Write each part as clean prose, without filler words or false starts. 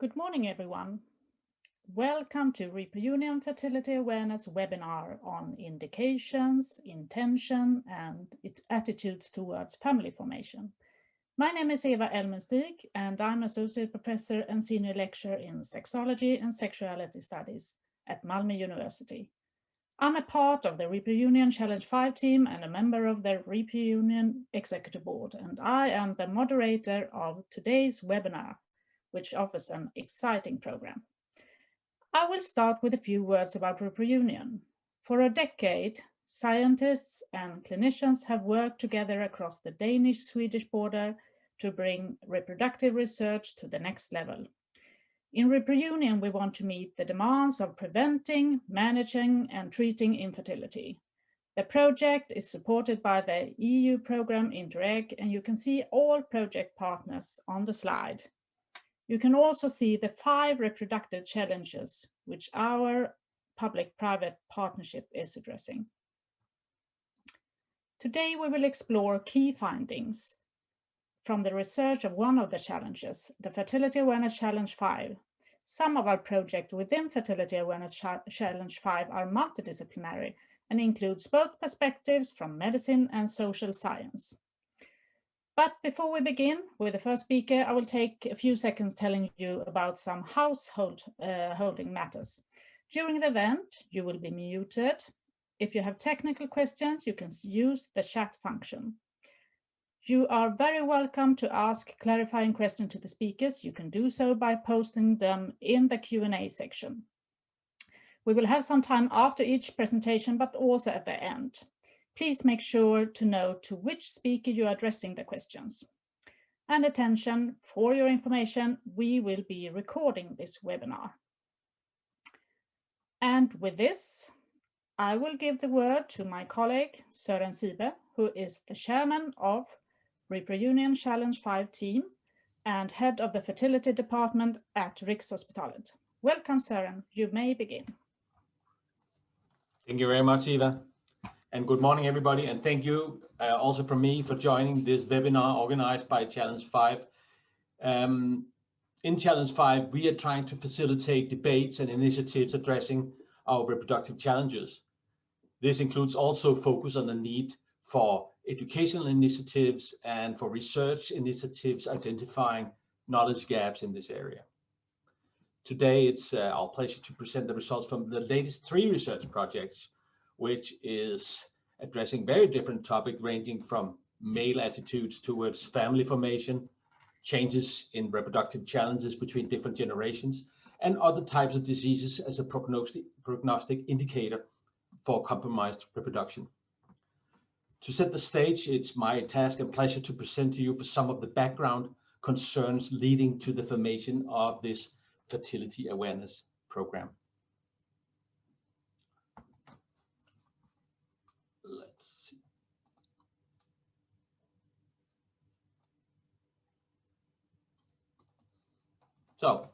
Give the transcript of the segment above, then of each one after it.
Good morning, everyone. Welcome to ReproUnion Fertility Awareness webinar on indications, intention, and attitudes towards family formation. My name is Eva Elmenstig, and I'm Associate Professor and Senior Lecturer in Sexology and Sexuality Studies at Malmö University. I'm a part of the ReproUnion Challenge 5 team and a member of the ReproUnion Executive Board, and I am the moderator of today's webinar, which offers an exciting program. I will start with a few words about ReproUnion. For a decade, scientists and clinicians have worked together across the Danish-Swedish border to bring reproductive research to the next level. In ReproUnion, we want to meet the demands of preventing, managing, and treating infertility. The project is supported by the EU program Interreg, and you can see all project partners on the slide. You can also see the 5 reproductive challenges which our public-private partnership is addressing. Today we will explore key findings from the research of one of the challenges, the Fertility Awareness Challenge 5. Some of our projects within Fertility Awareness Challenge 5 are multidisciplinary and includes both perspectives from medicine and social science. But before we begin with the first speaker, I will take a few seconds telling you about some holding matters. During the event, you will be muted. If you have technical questions, you can use the chat function. You are very welcome to ask clarifying questions to the speakers. You can do so by posting them in the Q&A section. We will have some time after each presentation, but also at the end. Please make sure to know to which speaker you are addressing the questions. And attention, for your information, we will be recording this webinar. And with this, I will give the word to my colleague, Søren Sibe, who is the chairman of ReproUnion Challenge 5 team and head of the fertility department at Rikshospitalet. Welcome, Søren. You may begin. Thank you very much, Eva. And good morning, everybody, and thank you also from me for joining this webinar organized by Challenge 5. In Challenge 5, we are trying to facilitate debates and initiatives addressing our reproductive challenges. This includes also focus on the need for educational initiatives and for research initiatives identifying knowledge gaps in this area. Today, it's our pleasure to present the results from the latest 3 research projects, which is addressing very different topics ranging from male attitudes towards family formation, changes in reproductive challenges between different generations, and other types of diseases as a prognostic indicator for compromised reproduction. To set the stage, it's my task and pleasure to present to you for some of the background concerns leading to the formation of this fertility awareness program. Let's see. So,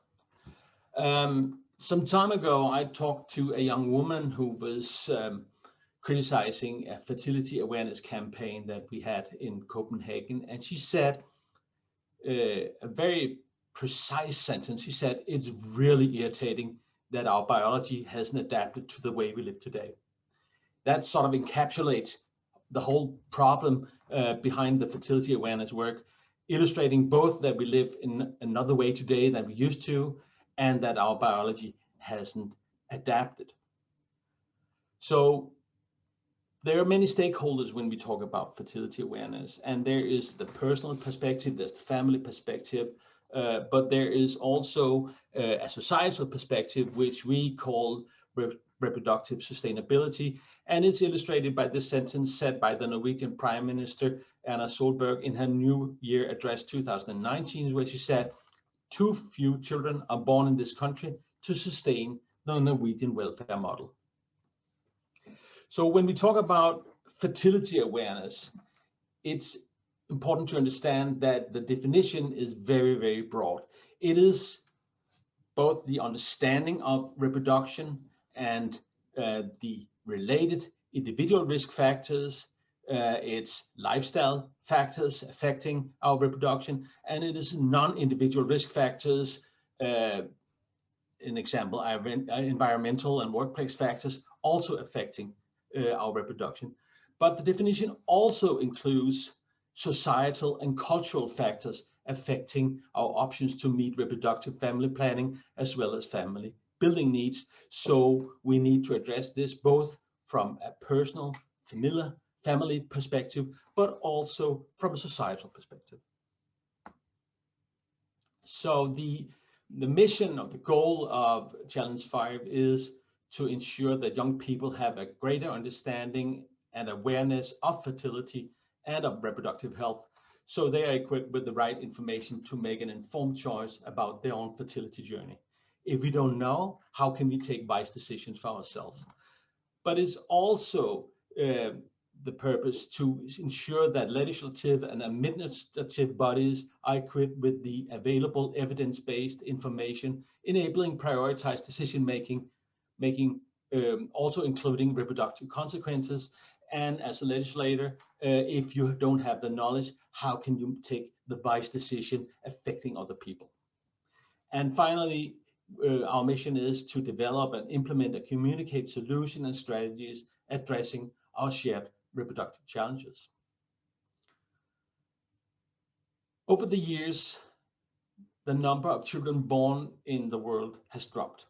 some time ago, I talked to a young woman who was criticizing a fertility awareness campaign that we had in Copenhagen, and she said a very precise sentence. She said, "It's really irritating that our biology hasn't adapted to the way we live today." That sort of encapsulates the whole problem behind the fertility awareness work, illustrating both that we live in another way today than we used to, and that our biology hasn't adapted. So there are many stakeholders when we talk about fertility awareness, and there is the personal perspective, there's the family perspective, but there is also a societal perspective, which we call reproductive sustainability, and it's illustrated by this sentence said by the Norwegian Prime Minister Erna Solberg in her New Year Address 2019, where she said, "Too few children are born in this country to sustain the Norwegian welfare model." So when we talk about fertility awareness, it's important to understand that the definition is very, very broad. It is both the understanding of reproduction and the related individual risk factors, it's lifestyle factors affecting our reproduction, and it is non-individual risk factors an example, environmental and workplace factors also affecting our reproduction. But the definition also includes societal and cultural factors affecting our options to meet reproductive family planning as well as family building needs. So we need to address this both from a personal, family perspective, but also from a societal perspective. So the mission or the goal of Challenge 5 is to ensure that young people have a greater understanding and awareness of fertility and of reproductive health, so they are equipped with the right information to make an informed choice about their own fertility journey. If we don't know, how can we take wise decisions for ourselves? But it's also the purpose to ensure that legislative and administrative bodies are equipped with the available evidence-based information, enabling prioritized decision making, also including reproductive consequences. And as a legislator, if you don't have the knowledge, how can you take the wise decision affecting other people? And finally, our mission is to develop and implement and communicate solutions and strategies addressing our shared reproductive challenges. Over the years, the number of children born in the world has dropped.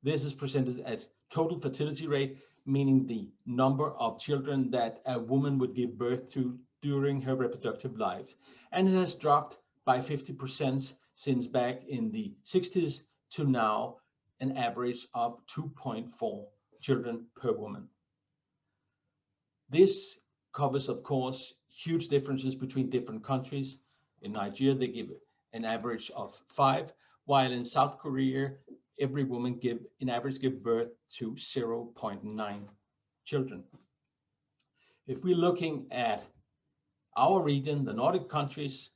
This is presented as total fertility rate, meaning the number of children that a woman would give birth to during her reproductive life. And it has dropped by 50% since back in the 60s to now an average of 2.4 children per woman. This covers, of course, huge differences between different countries. In Nigeria, they give an average of 5, while in South Korea, every woman in average give birth to 0.9 children. If we're looking at our region, the Nordic countries,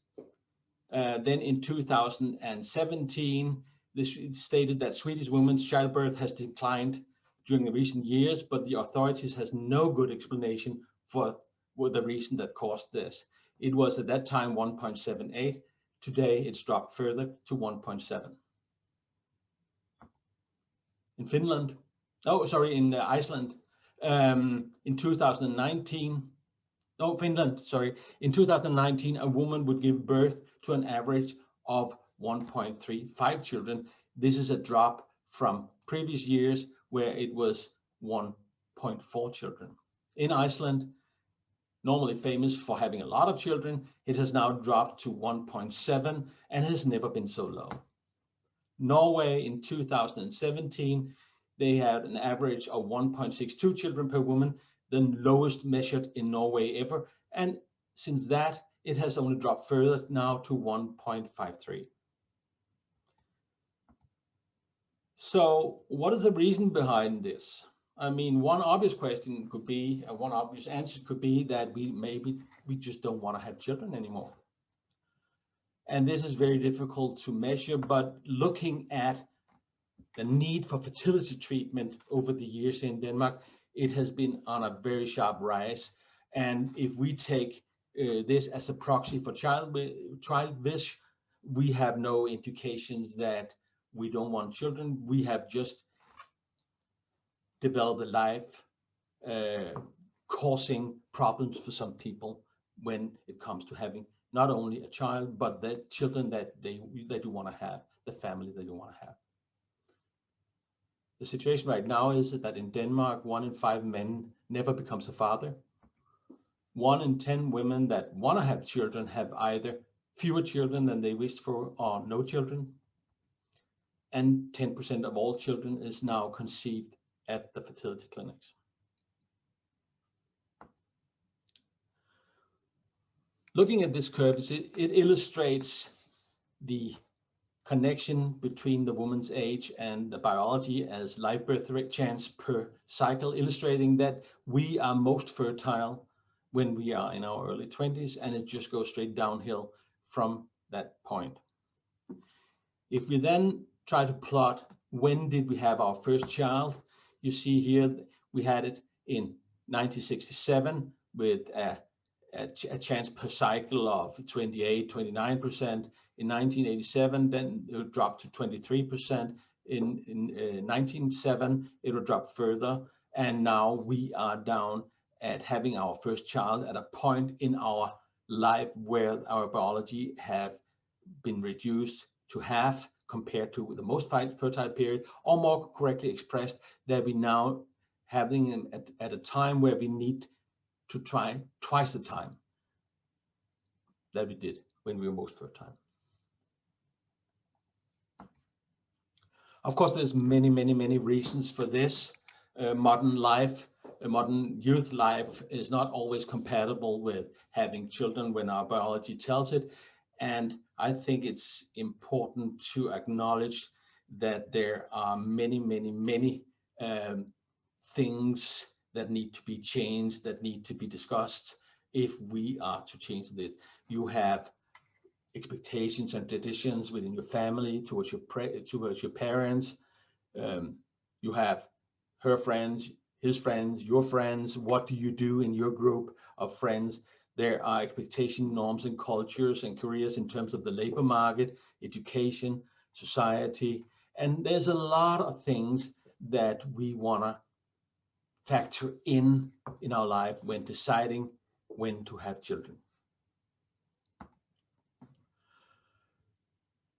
then in 2017, this stated that Swedish women's childbirth has declined during the recent years, but the authorities has no good explanation for the reason that caused this. It was at that time 1.78. Today, it's dropped further to 1.7. In Finland, in Iceland, in 2019, in 2019, a woman would give birth to an average of 1.35 children. This is a drop from previous years where it was 1.4 children. In Iceland, normally famous for having a lot of children, it has now dropped to 1.7 and has never been so low. Norway in 2017, they had an average of 1.62 children per woman, the lowest measured in Norway ever. And since that, it has only dropped further now to 1.53. So what is the reason behind this? I mean, one obvious question could be, one obvious answer could be that we just don't want to have children anymore. And this is very difficult to measure, but looking at the need for fertility treatment over the years in Denmark, it has been on a very sharp rise. And if we take this as a proxy for child wish, we have no indications that we don't want children. We have just developed a life causing problems for some people when it comes to having not only a child, but the children that you want to have, the family that you want to have. The situation right now is that in Denmark, 1 in 5 men never becomes a father. 1 in 10 women that want to have children have either fewer children than they wished for or no children. And 10% of all children is now conceived at the fertility clinics. Looking at this curve, it illustrates the connection between the woman's age and the biology as live birth rate chance per cycle, illustrating that we are most fertile when we are in our early 20s, and it just goes straight downhill from that point. If we then try to plot when did we have our first child, you see here we had it in 1967 with a chance per cycle of 28-29%. in 1987, then it would drop to 23%. In 1907, it would drop further. And now we are down at having our first child at a point in our life where our biology have been reduced to half compared to the most fertile period, or more correctly expressed, that we now having them at a time where we need to try twice the time that we did when we were most fertile. Of course, there's many reasons for this. Modern life, modern youth life is not always compatible with having children when our biology tells it. And I think it's important to acknowledge that there are many things that need to be changed, that need to be discussed if we are to change this. You have expectations and traditions within your family towards your parents. You have her friends, his friends, your friends. What do you do in your group of friends? There are expectation norms and cultures and careers in terms of the labor market, education, society, and there's a lot of things that we want to factor in our life when deciding when to have children.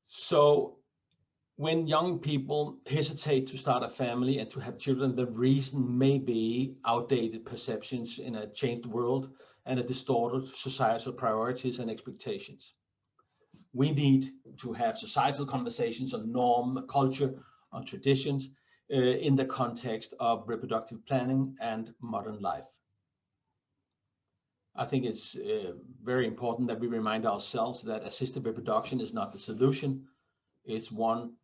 So when young people hesitate to start a family and to have children, the reason may be outdated perceptions in a changed world and a distorted societal priorities and expectations. We need to have societal conversations on norm, culture, on traditions in the context of reproductive planning and modern life. I think it's very important that we remind ourselves that assisted reproduction is not the solution. It's one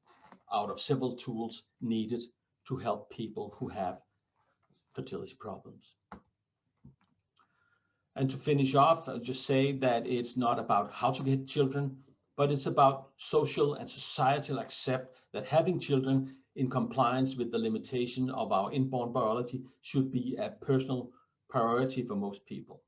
out of several tools needed to help people who have fertility problems. And to finish off, I'll just say that it's not about how to get children, but it's about social and societal accept that having children in compliance with the limitation of our inborn biology should be a personal priority for most people.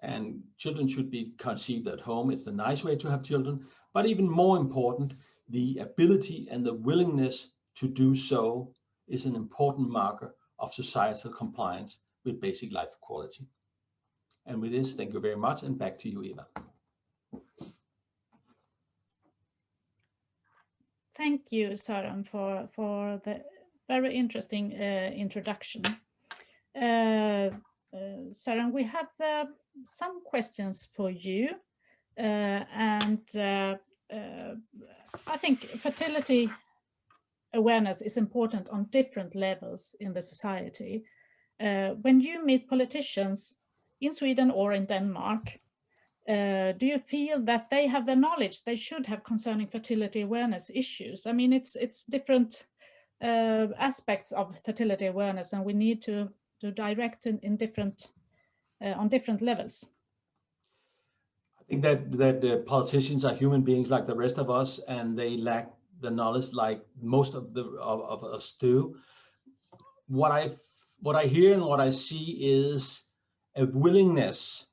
And children should be conceived at home. It's the nice way to have children, but even more important, the ability and the willingness to do so is an important marker of societal compliance with basic life equality. And with this, thank you very much, and back to you, Eva. Thank you, Søren, for the very interesting introduction. Søren, we have some questions for you, and I think fertility awareness is important on different levels in the society. When you meet politicians in Sweden or in Denmark, do you feel that they have the knowledge they should have concerning fertility awareness issues? I mean, it's different aspects of fertility awareness, and we need to direct in different on different levels. I think that the politicians are human beings like the rest of us, and they lack the knowledge like most of us do. What I hear and what I see is a willingness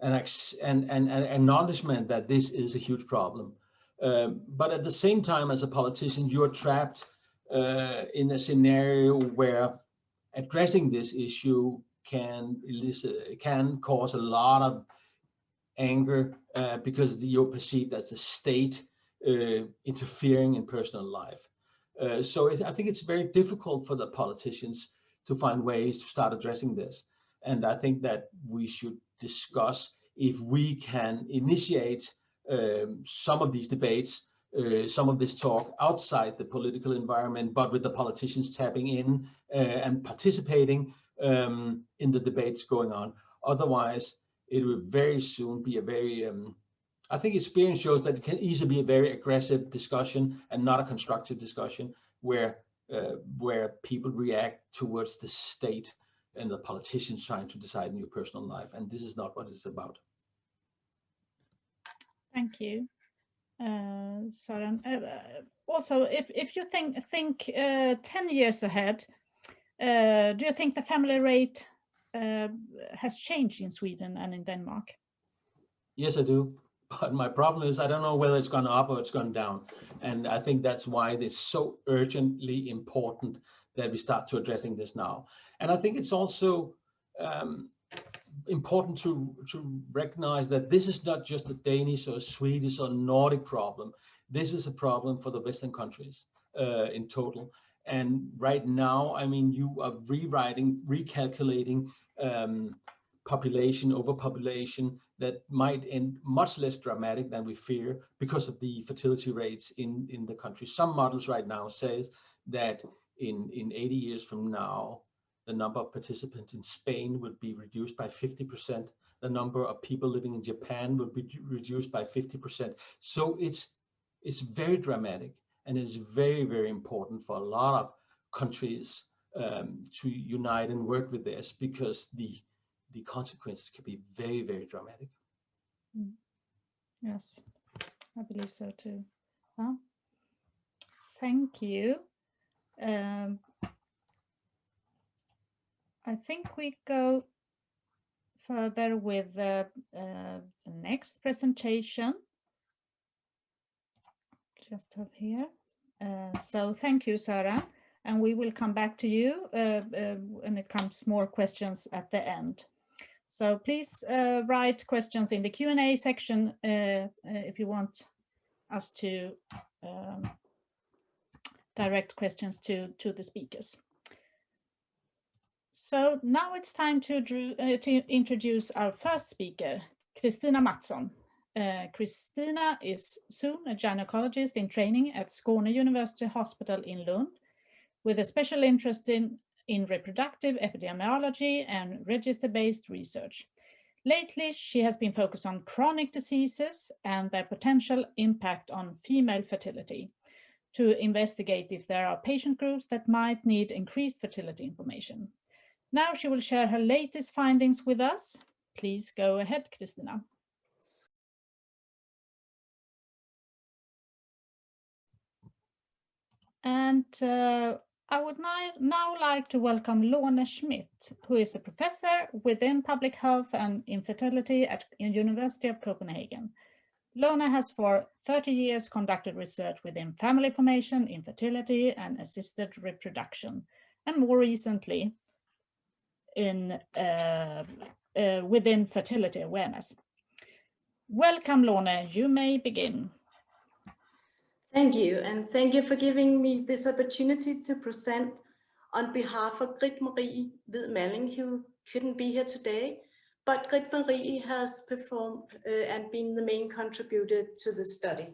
and acknowledgement that this is a huge problem. But at the same time, as a politician, you're trapped in a scenario where addressing this issue can cause a lot of anger because you're perceived as the state interfering in personal life. So I think it's very difficult for the politicians to find ways to start addressing this. And I think that we should discuss if we can initiate some of these debates, some of this talk outside the political environment, but with the politicians tapping in and participating in the debates going on. Otherwise, it will very soon be a very, I think experience shows that it can easily be a very aggressive discussion and not a constructive discussion where people react towards the state and the politicians trying to decide in your personal life. And this is not what it's about. Thank you, Søren. Also, if you think 10 years ahead, do you think the family rate has changed in Sweden and in Denmark? Yes, I do. But my problem is I don't know whether it's gone up or it's gone down. And I think that's why it's so urgently important that we start to addressing this now. And I think it's also important to recognize that this is not just a Danish or a Swedish or Nordic problem. This is a problem for the Western countries in total. And right now, I mean, you are recalculating population, overpopulation that might end much less dramatic than we fear because of the fertility rates in the country. Some models right now says that in 80 years from now, the number of participants in Spain would be reduced by 50%. The number of people living in Japan would be reduced by 50%. So it's very dramatic, and it's very, very important for a lot of countries to unite and work with this, because the consequences can be very, very dramatic. Yes, I believe so too. Huh? Thank you. I think we go further with the next presentation. Just have here. So thank you, Sarah, and we will come back to you when it comes more questions at the end. So please write questions in the Q&A section if you want us to direct questions to the speakers. So now it's time to introduce our first speaker, Christina Matson. Christina is soon a gynecologist in training at Skåne University Hospital in Lund, with a special interest in reproductive epidemiology and register-based research. Lately, she has been focused on chronic diseases and their potential impact on female fertility, to investigate if there are patient groups that might need increased fertility information. Now she will share her latest findings with us. Please go ahead, Christina. And I would now like to welcome Lorna Schmidt, who is a professor within public health and infertility at the University of Copenhagen. Lorna has for 30 years conducted research within family formation, infertility, and assisted reproduction, and more recently within fertility awareness. Welcome, Lorna. You may begin. Thank you, and thank you for giving me this opportunity to present on behalf of Britt-Marie Hvid-Malling, who couldn't be here today, but Britt-Marie has performed and been the main contributor to the study.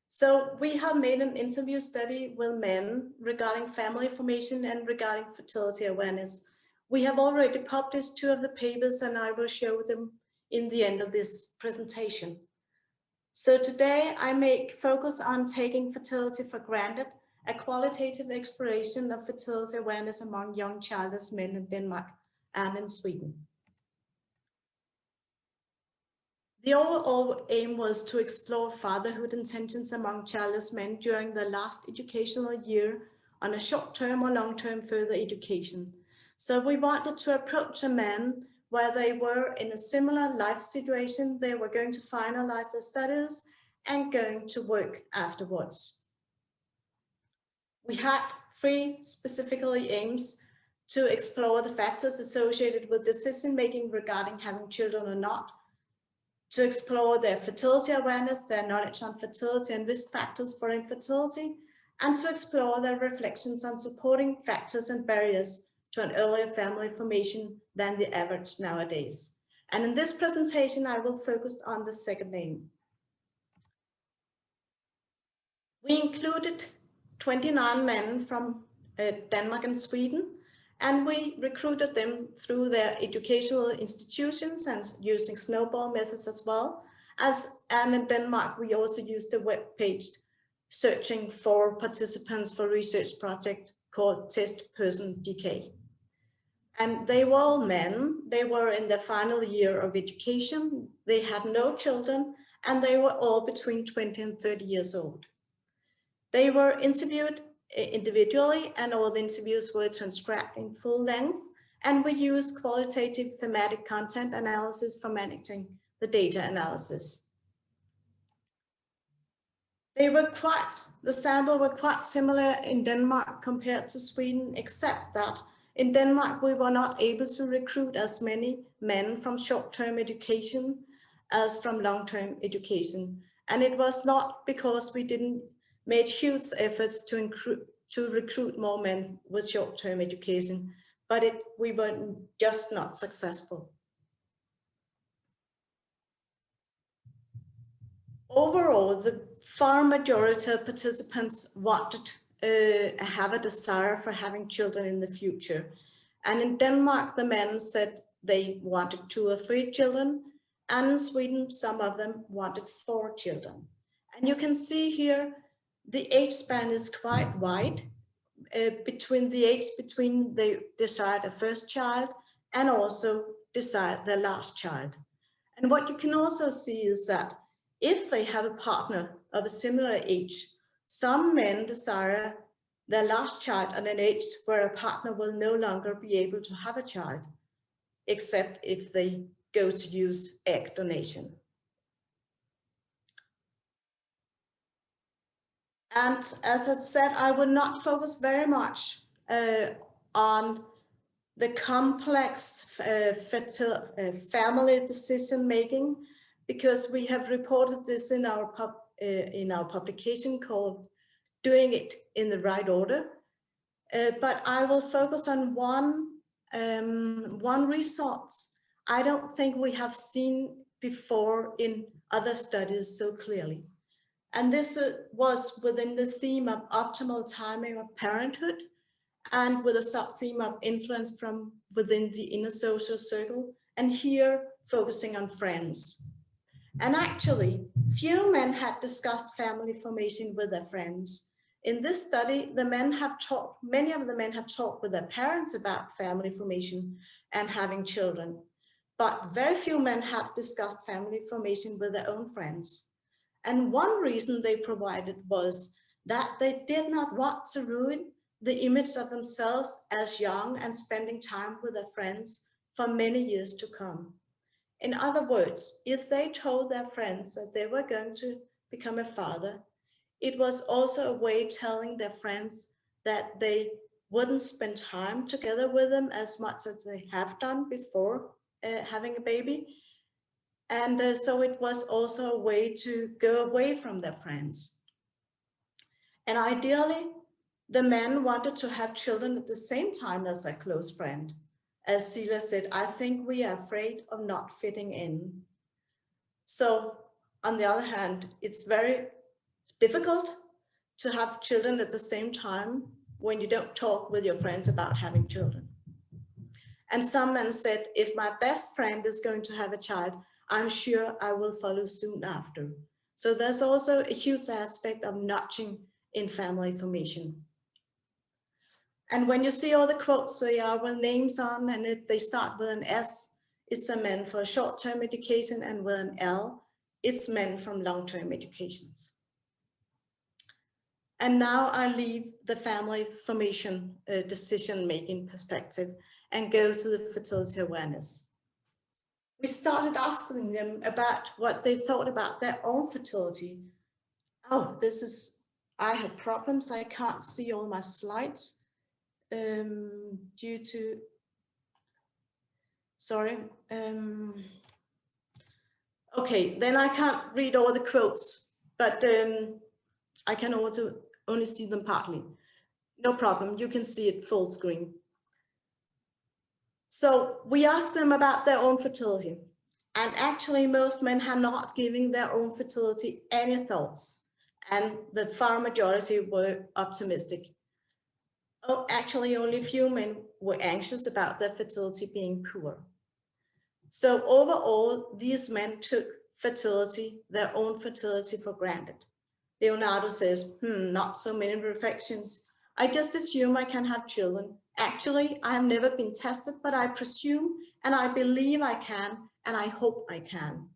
So we have made an interview study with men regarding family formation and regarding fertility awareness. We have already published 2 of the papers, and I will show them in the end of this presentation. So today I make focus on taking fertility for granted, a qualitative exploration of fertility awareness among young childless men in Denmark and in Sweden. The overall aim was to explore fatherhood intentions among childless men during their last educational year on a short-term or long-term further education. So we wanted to approach a man where they were in a similar life situation. They were going to finalize their studies and going to work afterwards. We had 3 specifically aims: to explore the factors associated with decision-making regarding having children or not, to explore their fertility awareness, their knowledge on fertility and risk factors for infertility, and to explore their reflections on supporting factors and barriers to an earlier family formation than the average nowadays. And in this presentation, I will focus on the second aim. We included 29 men from Denmark and Sweden, and we recruited them through their educational institutions and using snowball methods as well. And in Denmark, we also used a web page searching for participants for research project called Test Person DK. And they were all men. They were in their final year of education. They had no children, and they were all between 20 and 30 years old. They were interviewed individually, and all the interviews were transcribed in full length, and we used qualitative thematic content analysis for managing the data analysis. The sample were quite similar in Denmark compared to Sweden, except that in Denmark we were not able to recruit as many men from short-term education as from long-term education. And it was not because we didn't make huge efforts to recruit more men with short-term education, but we were just not successful. Overall, the far majority of participants wanted have a desire for having children in the future. And in Denmark, the men said they wanted 2 or 3 children. And in Sweden, some of them wanted 4 children. And you can see here, the age span is quite wide between they desired a first child and also desired their last child. And what you can also see is that if they have a partner of a similar age, some men desire their last child at an age where a partner will no longer be able to have a child, except if they go to use egg donation. And as I said, I will not focus very much on the complex family decision making, because we have reported this in our publication called Doing It in the Right Order. But I will focus on one result I don't think we have seen before in other studies so clearly. And this was within the theme of optimal timing of parenthood, and with a sub-theme of influence from within the inner social circle, and here focusing on friends. And actually, few men had discussed family formation with their friends. In this study, many of the men have talked with their parents about family formation and having children, but very few men have discussed family formation with their own friends. And one reason they provided was that they did not want to ruin the image of themselves as young and spending time with their friends for many years to come. In other words, if they told their friends that they were going to become a father, it was also a way telling their friends that they wouldn't spend time together with them as much as they have done before having a baby. And so it was also a way to go away from their friends. And ideally, the men wanted to have children at the same time as a close friend. As Sila said, I think we are afraid of not fitting in. So on the other hand, it's very difficult to have children at the same time when you don't talk with your friends about having children. And some men said, if my best friend is going to have a child, I'm sure I will follow soon after. So there's also a huge aspect of notching in family formation. And when you see all the quotes, they are with names on, and if they start with an S, it's a men for short-term education, and with an L, it's men from long-term educations. And now I leave the family formation decision-making perspective and go to the fertility awareness. We started asking them about what they thought about their own fertility. Oh, I have problems. I can't see all my slides due to, sorry. Okay, then I can't read all the quotes, but I can also only see them partly. No problem, you can see it full screen. So we asked them about their own fertility, and actually most men had not given their own fertility any thoughts, and the far majority were optimistic. Oh, actually only few men were anxious about their fertility being poor. So overall, these men took their own fertility for granted. Leonardo says, not so many reflections. I just assume I can have children. Actually, I have never been tested, but I presume and I believe I can, and I hope I can.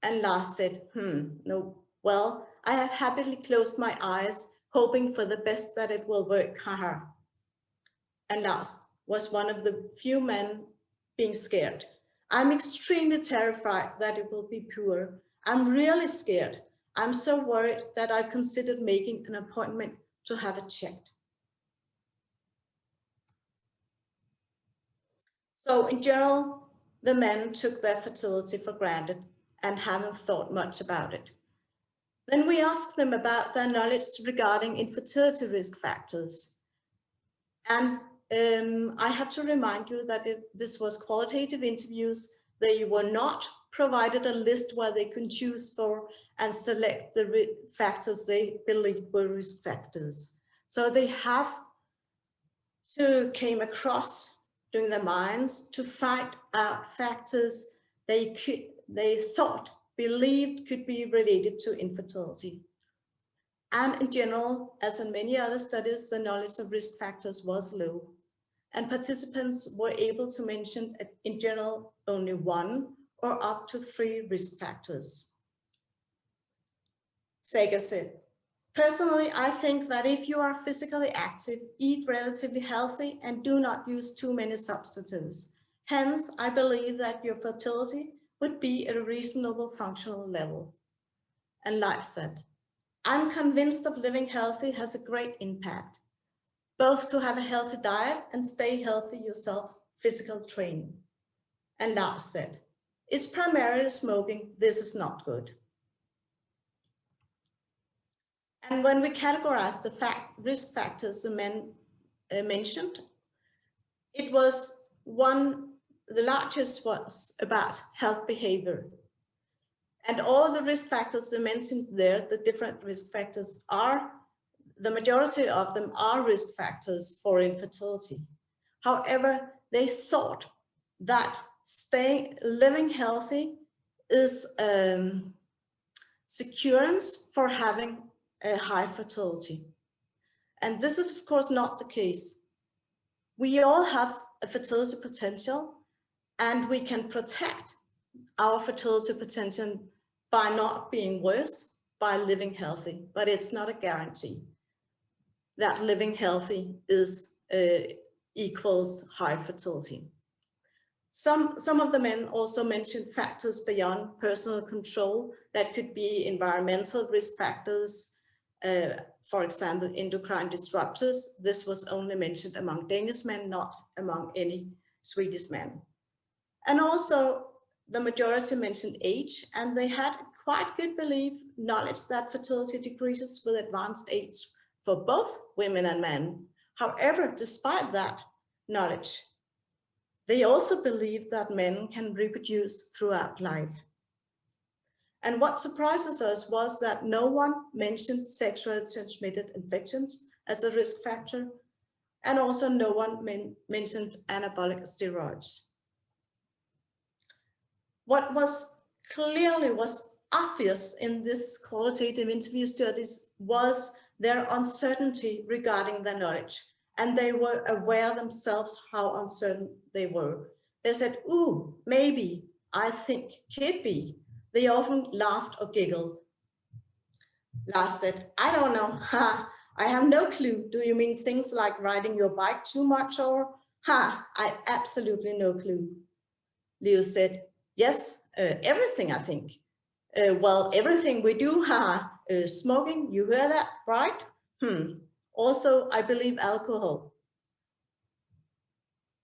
And Lars said, no, well, I have happily closed my eyes, hoping for the best that it will work, haha. And Lars was one of the few men being scared. I'm extremely terrified that it will be poor. I'm really scared. I'm so worried that I've considered making an appointment to have it checked. So in general, the men took their fertility for granted and haven't thought much about it. Then we asked them about their knowledge regarding infertility risk factors. And I have to remind you that this was qualitative interviews. They were not provided a list where they could choose for and select the factors they believed were risk factors. So they have to came across doing their minds to find out factors they believed could be related to infertility. And in general, as in many other studies, the knowledge of risk factors was low. And participants were able to mention, in general, only 1 or up to 3 risk factors. Sager said, personally, I think that if you are physically active, eat relatively healthy, and do not use too many substances. Hence, I believe that your fertility would be at a reasonable functional level. And Leif said, I'm convinced of living healthy has a great impact, both to have a healthy diet and stay healthy yourself, physical training. And Lars said, it's primarily smoking, this is not good. And when we categorized the risk factors the men mentioned, it was the largest was about health behavior. And all the risk factors they mentioned there, the different risk factors the majority of them are risk factors for infertility. However, they thought that living healthy is securance for having a high fertility. And this is of course not the case. We all have a fertility potential and we can protect our fertility potential by not being worse, by living healthy, but it's not a guarantee that living healthy equals high fertility. Some of the men also mentioned factors beyond personal control that could be environmental risk factors, for example, endocrine disruptors. This was only mentioned among Danish men, not among any Swedish men. And also the majority mentioned age, and they had quite good knowledge that fertility decreases with advanced age for both women and men. However, despite that knowledge, they also believe that men can reproduce throughout life. And what surprises us was that no one mentioned sexually transmitted infections as a risk factor, and also no one mentioned anabolic steroids. What was obvious in this qualitative interview studies was their uncertainty regarding their knowledge. And they were aware themselves how uncertain they were. They said, ooh, maybe, I think, could be. They often laughed or giggled. Lars said, I don't know, ha, I have no clue. Do you mean things like riding your bike too much or, ha, I absolutely no clue. Leo said, yes, everything, I think. Well, everything we do, ha, smoking, you hear that, right? Also, I believe alcohol.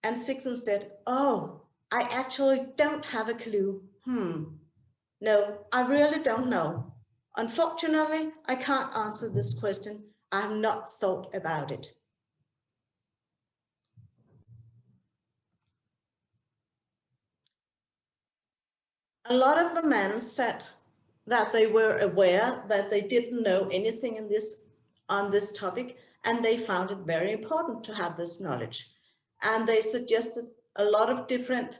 And Sigmund said, oh, I actually don't have a clue. No, I really don't know. Unfortunately, I can't answer this question. I have not thought about it. A lot of the men said that they were aware that they didn't know anything on this topic, and they found it very important to have this knowledge. And they suggested a lot of different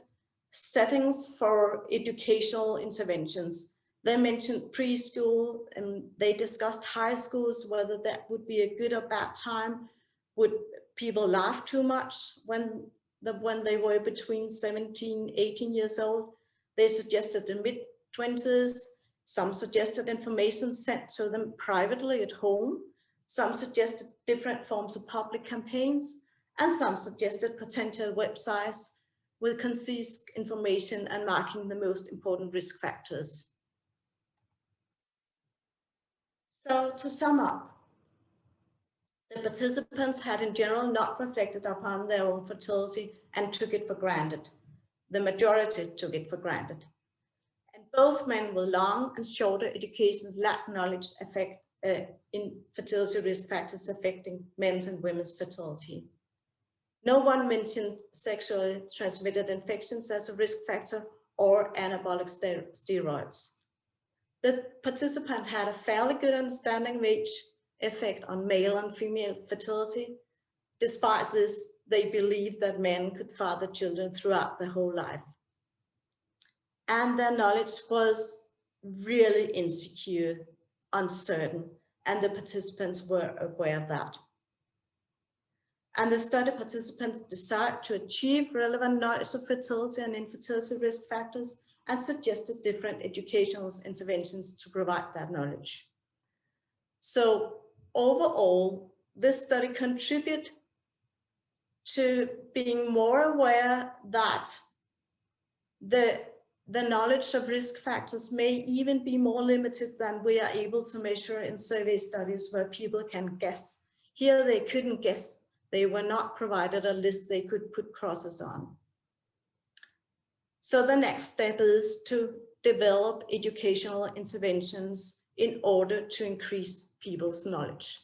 settings for educational interventions. They mentioned preschool, and they discussed high schools, whether that would be a good or bad time. Would people laugh too much when they were between 17, 18 years old? They suggested the mid-20s. Some suggested information sent to them privately at home. Some suggested different forms of public campaigns, and some suggested potential websites with concise information and marking the most important risk factors. So to sum up, the participants had in general not reflected upon their own fertility and took it for granted. The majority took it for granted. And both men with long and shorter educations lacked knowledge in fertility risk factors affecting men's and women's fertility. No one mentioned sexually transmitted infections as a risk factor or anabolic steroids. The participant had a fairly good understanding of age effect on male and female fertility. Despite this, they believed that men could father children throughout their whole life. And their knowledge was really insecure, uncertain, and the participants were aware of that. And the study participants decided to achieve relevant knowledge of fertility and infertility risk factors and suggested different educational interventions to provide that knowledge. So overall, this study contributed to being more aware that the knowledge of risk factors may even be more limited than we are able to measure in survey studies where people can guess. Here they couldn't guess. They were not provided a list they could put crosses on. So the next step is to develop educational interventions in order to increase people's knowledge.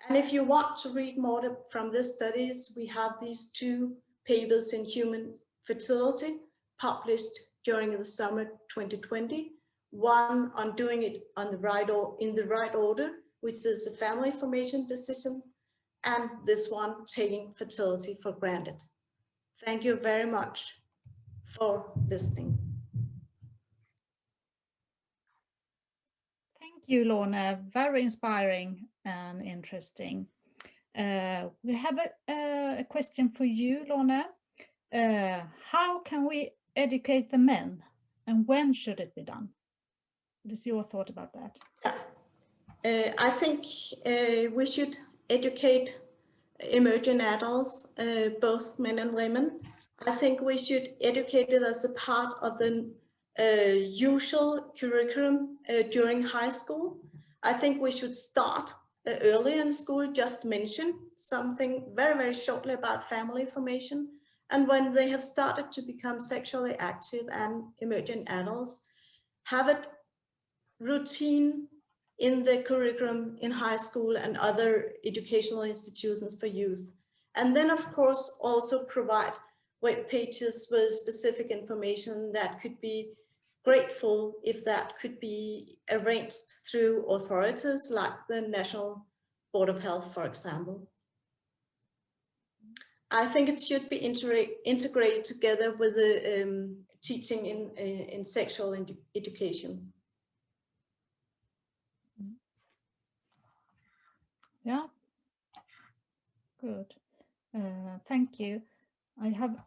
And if you want to read more from these studies, we have these two papers in Human Fertility published during the summer 2020. One on doing it on in the right order, which is a family formation decision, and this one, taking fertility for granted. Thank you very much for listening. Thank you, Lorna. Very inspiring and interesting. We have a question for you, Lorna. How can we educate the men, and when should it be done? What is your thought about that? Yeah. I think we should educate emerging adults, both men and women. I think we should educate it as a part of the usual curriculum during high school. I think we should start early in school, just mention something very, very shortly about family formation. And when they have started to become sexually active and emerging adults, have it routine in the curriculum in high school and other educational institutions for youth. And then, of course, also provide web pages with specific information that could be grateful if that could be arranged through authorities like the National Board of Health, for example. I think it should be integrated together with the teaching in sexual education. Yeah, good. Thank you. I have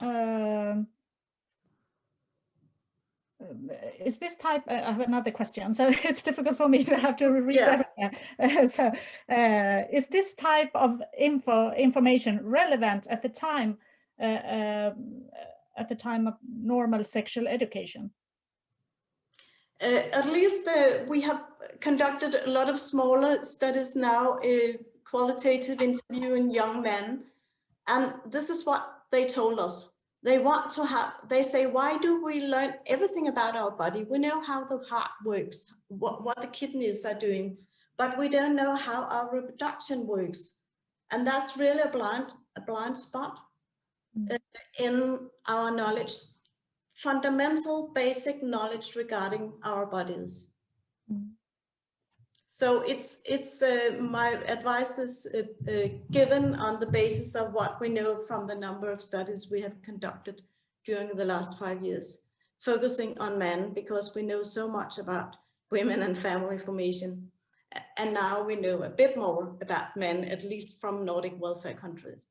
is this type, I have another question, so it's difficult for me to have to read everything. Is this type of information relevant at the time of normal sexual education? At least we have conducted a lot of smaller studies now, qualitative interviewing young men, and this is what they told us. They say, why do we learn everything about our body? We know how the heart works, what the kidneys are doing, but we don't know how our reproduction works. And that's really a blind spot in our knowledge, fundamental basic knowledge regarding our bodies. So my advice is given on the basis of what we know from the number of studies we have conducted during the last 5 years, focusing on men because we know so much about women and family formation. And now we know a bit more about men, at least from Nordic welfare countries.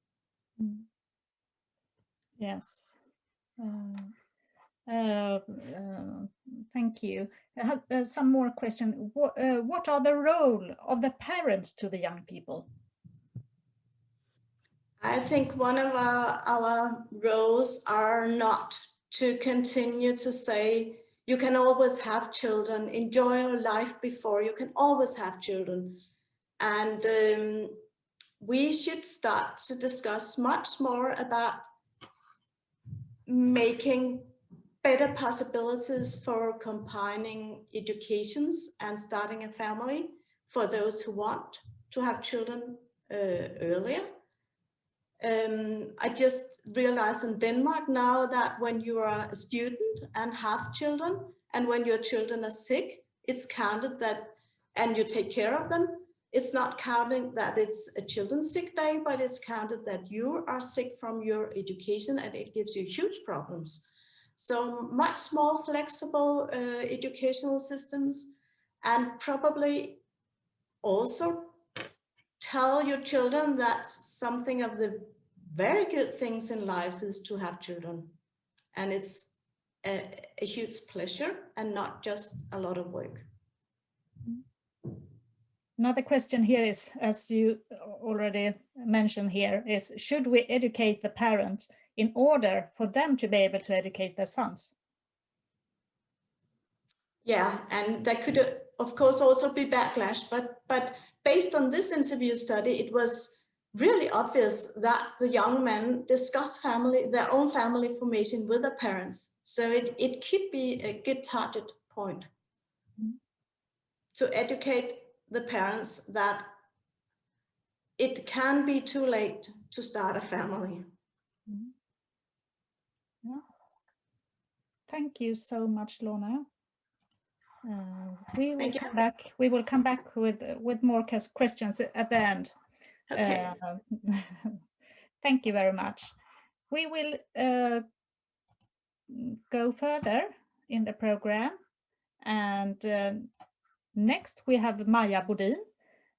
Yes. Thank you. I have some more questions. What are the role of the parents to the young people? I think one of our roles are not to continue to say You can always have children. Enjoy your life before. You can always have children. And we should start to discuss much more about making better possibilities for combining educations and starting a family for those who want to have children earlier. I just realized in Denmark now that when you are a student and have children, and when your children are sick, it's counted that, and you take care of them, it's not counting that it's a children's sick day, but it's counted that you are sick from your education, and it gives you huge problems. So much more flexible educational systems, and probably also tell your children that something of the very good things in life is to have children. And it's a huge pleasure and not just a lot of work. Another question here is, as you already mentioned here, is should we educate the parents in order for them to be able to educate their sons? Yeah, and that could of course also be backlash, but based on this interview study, it was really obvious that the young men discuss their own family formation with their parents. So it could be a good target point to educate the parents that it can be too late to start a family. Yeah. Thank you so much, Lorna. We will come back with more questions at the end. Okay. Thank you very much. We will go further in the program, and next we have Maja Bodin,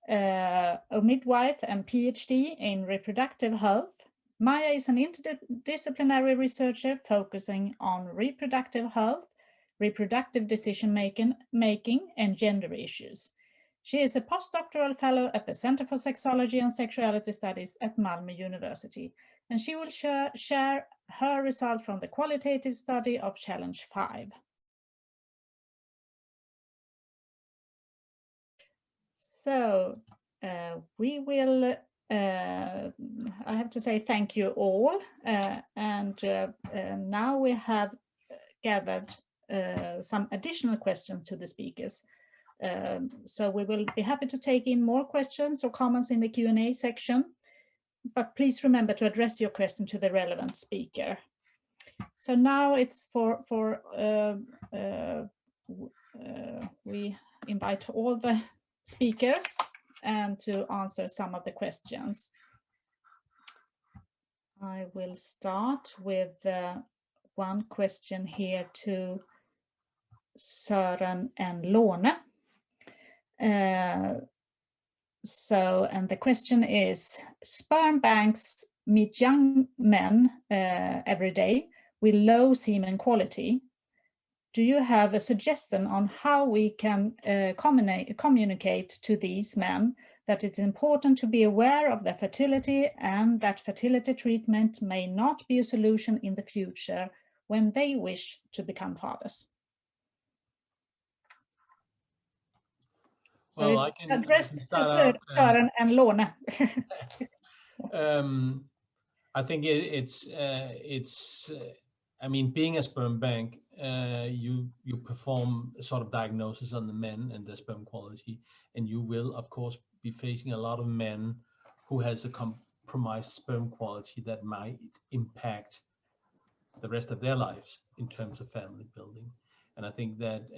a midwife and PhD in reproductive health. Maja is an interdisciplinary researcher focusing on reproductive health, reproductive decision making, and gender issues. She is a postdoctoral fellow at the Center for Sexology and Sexuality Studies at Malmö University, and she will share her result from the qualitative study of Challenge 5. So we will, I have to say thank you all, and now we have gathered some additional questions to the speakers. So we will be happy to take in more questions or comments in the Q&A section, but please remember to address your question to the relevant speaker. So now it's we invite all the speakers and to answer some of the questions. I will start with one question here to Søren and Lorna. And the question is, sperm banks meet young men every day with low semen quality. Do you have a suggestion on how we can communicate to these men that it's important to be aware of their fertility and that fertility treatment may not be a solution in the future when they wish to become fathers? So well, I can address to Søren and Lorna. I think I mean, being a sperm bank, you perform a sort of diagnosis on the men and their sperm quality, and you will of course be facing a lot of men who has a compromised sperm quality that might impact the rest of their lives in terms of family building. And I think that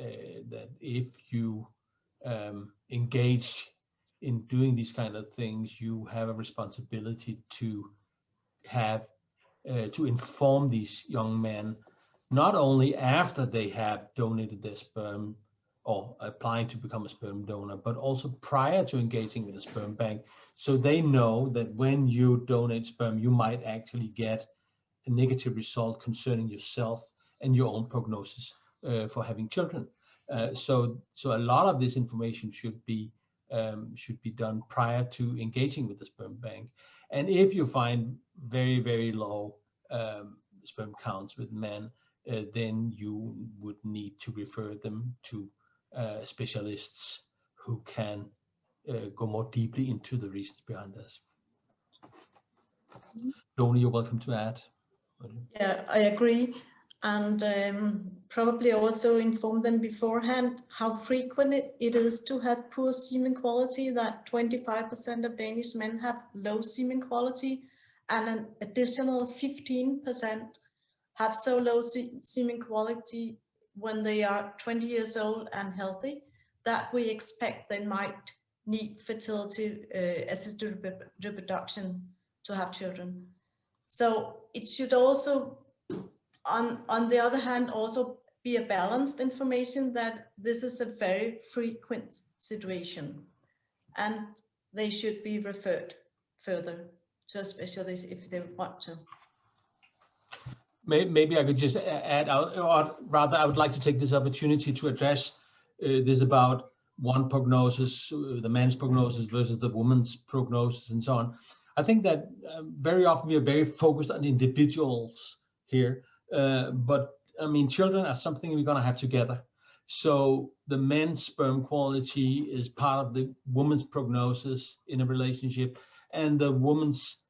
that if you engage in doing these kind of things, you have a responsibility to have to inform these young men, not only after they have donated their sperm or applying to become a sperm donor, but also prior to engaging with a sperm bank, so they know that when you donate sperm, you might actually get a negative result concerning yourself and your own prognosis for having children. So a lot of this information should be done prior to engaging with the sperm bank. And if you find very, very low sperm counts with men, then you would need to refer them to specialists who can go more deeply into the reasons behind this. Lorna, you're welcome to add. Yeah, I agree. And probably also inform them beforehand how frequent it is to have poor semen quality, that 25% of Danish men have low semen quality, and an additional 15% have so low semen quality when they are 20 years old and healthy that we expect they might need fertility assisted reproduction to have children. So it should also, on the other hand, also be a balanced information that this is a very frequent situation and they should be referred further to a specialist if they want to. Maybe I could just add, or rather I would like to take this opportunity to address this about one prognosis, the man's prognosis versus the woman's prognosis and so on. I think that very often we are very focused on individuals here, but I mean, children are something we're going to have together. So the men's sperm quality is part of the woman's prognosis in a relationship, and the woman's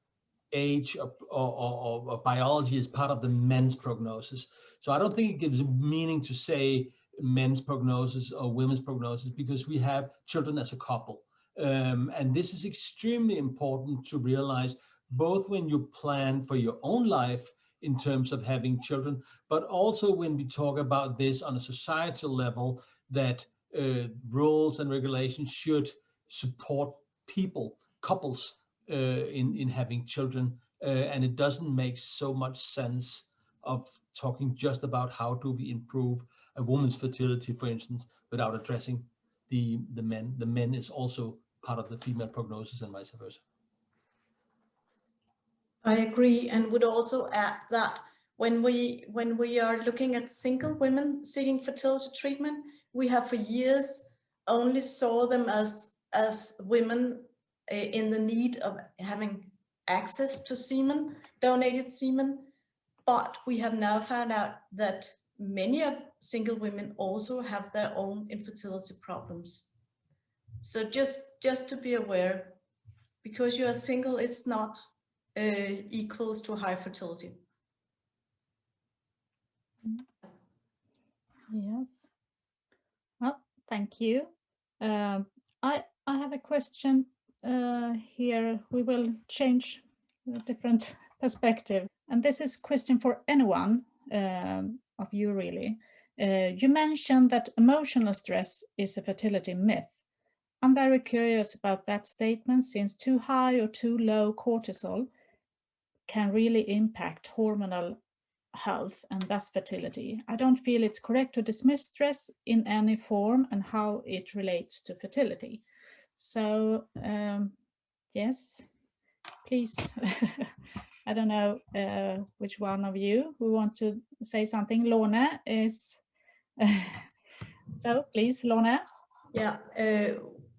age or biology is part of the men's prognosis. So I don't think it gives meaning to say men's prognosis or women's prognosis, because we have children as a couple. And this is extremely important to realize, both when you plan for your own life in terms of having children, but also when we talk about this on a societal level, that rules and regulations should support people, couples, in having children, and it doesn't make so much sense of talking just about how do we improve a woman's fertility, for instance, without addressing the men. The men is also part of the female prognosis and vice versa. I agree, and would also add that when we are looking at single women seeking fertility treatment, we have for years only saw them as women in the need of having access to semen, donated semen, but we have now found out that many of single women also have their own infertility problems. So just to be aware, because you are single, it's not equals to high fertility. Yes. Well, thank you. I have a question here. We will change a different perspective, and this is a question for anyone of you, really. You mentioned that emotional stress is a fertility myth. I'm very curious about that statement, since too high or too low cortisol can really impact hormonal health and thus fertility. I don't feel it's correct to dismiss stress in any form and how it relates to fertility. So yes, please. I don't know which one of you who want to say something. Lorna is so please, Lorna. Yeah,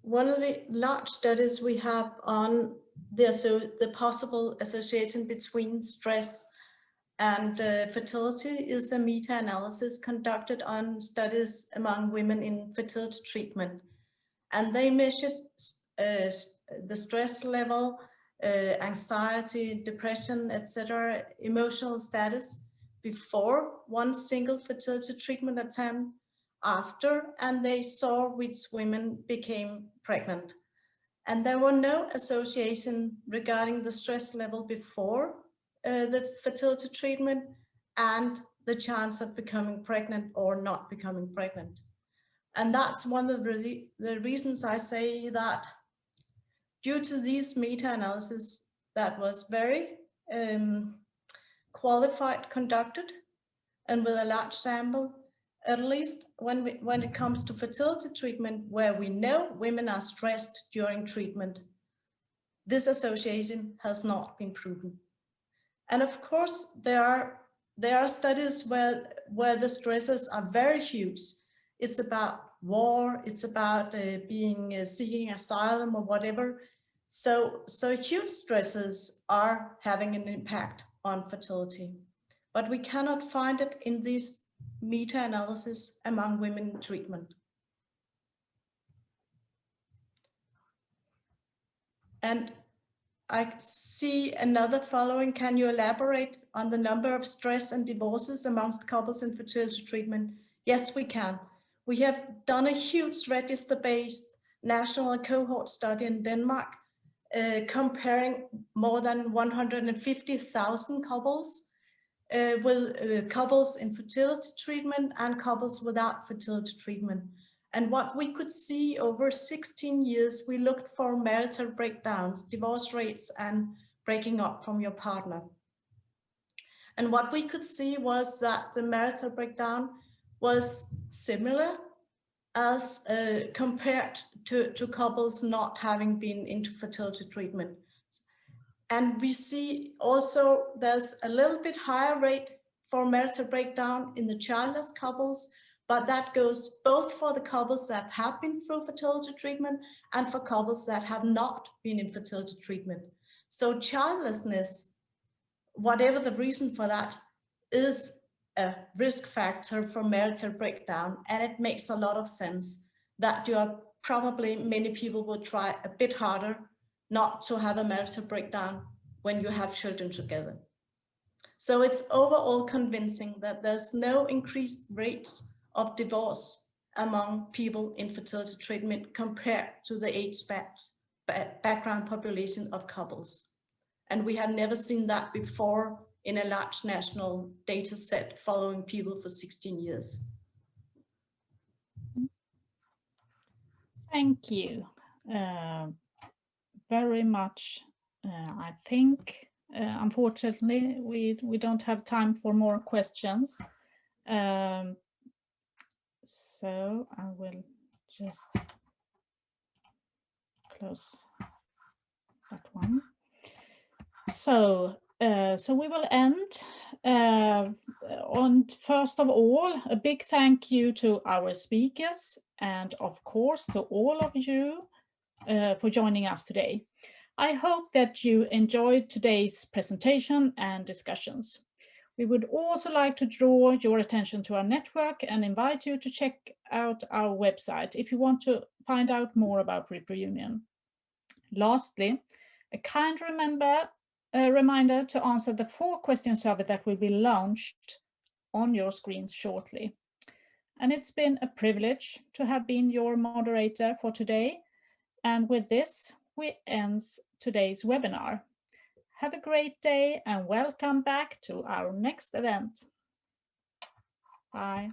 one of the large studies we have on the possible association between stress and fertility is a meta-analysis conducted on studies among women in fertility treatment. And they measured the stress level, anxiety, depression, etc., emotional status before one single fertility treatment attempt, after, and they saw which women became pregnant. And there were no association regarding the stress level before the fertility treatment and the chance of becoming pregnant or not becoming pregnant. And that's one of the reasons I say that due to these meta-analysis that was very qualified, conducted, and with a large sample, at least when it comes to fertility treatment, where we know women are stressed during treatment, this association has not been proven. And of course, there are studies where the stresses are very huge. It's about war, it's about seeking asylum or whatever. So huge stresses are having an impact on fertility. but we cannot find it in this meta-analysis among women in treatment. And I see another following. Can you elaborate on the number of stress and divorces amongst couples in fertility treatment? Yes, we can. We have done a huge register-based national cohort study in Denmark, comparing more than 150,000 couples with couples in fertility treatment and couples without fertility treatment. And what we could see over 16 years, we looked for marital breakdowns, divorce rates, and breaking up from your partner. And what we could see was that the marital breakdown was similar as compared to couples not having been into fertility treatment. And we see also there's a little bit higher rate for marital breakdown in the childless couples, but that goes both for the couples that have been through fertility treatment and for couples that have not been in fertility treatment. So childlessness, whatever the reason for that, is a risk factor for marital breakdown, and it makes a lot of sense that many people will try a bit harder not to have a marital breakdown when you have children together. So it's overall convincing that there's no increased rates of divorce among people in fertility treatment compared to the age background population of couples. And we have never seen that before in a large national data set following people for 16 years. Thank you very much. I think, unfortunately, we don't have time for more questions. So I will just close that one. So we will end on, first of all, a big thank you to our speakers and of course to all of you for joining us today. I hope that you enjoyed today's presentation and discussions. We would also like to draw your attention to our network and invite you to check out our website if you want to find out more about ReproUnion. Lastly, a kind reminder to answer the 4-question survey that will be launched on your screens shortly. And it's been a privilege to have been your moderator for today. And with this, we end today's webinar. Have a great day and welcome back to our next event. Bye.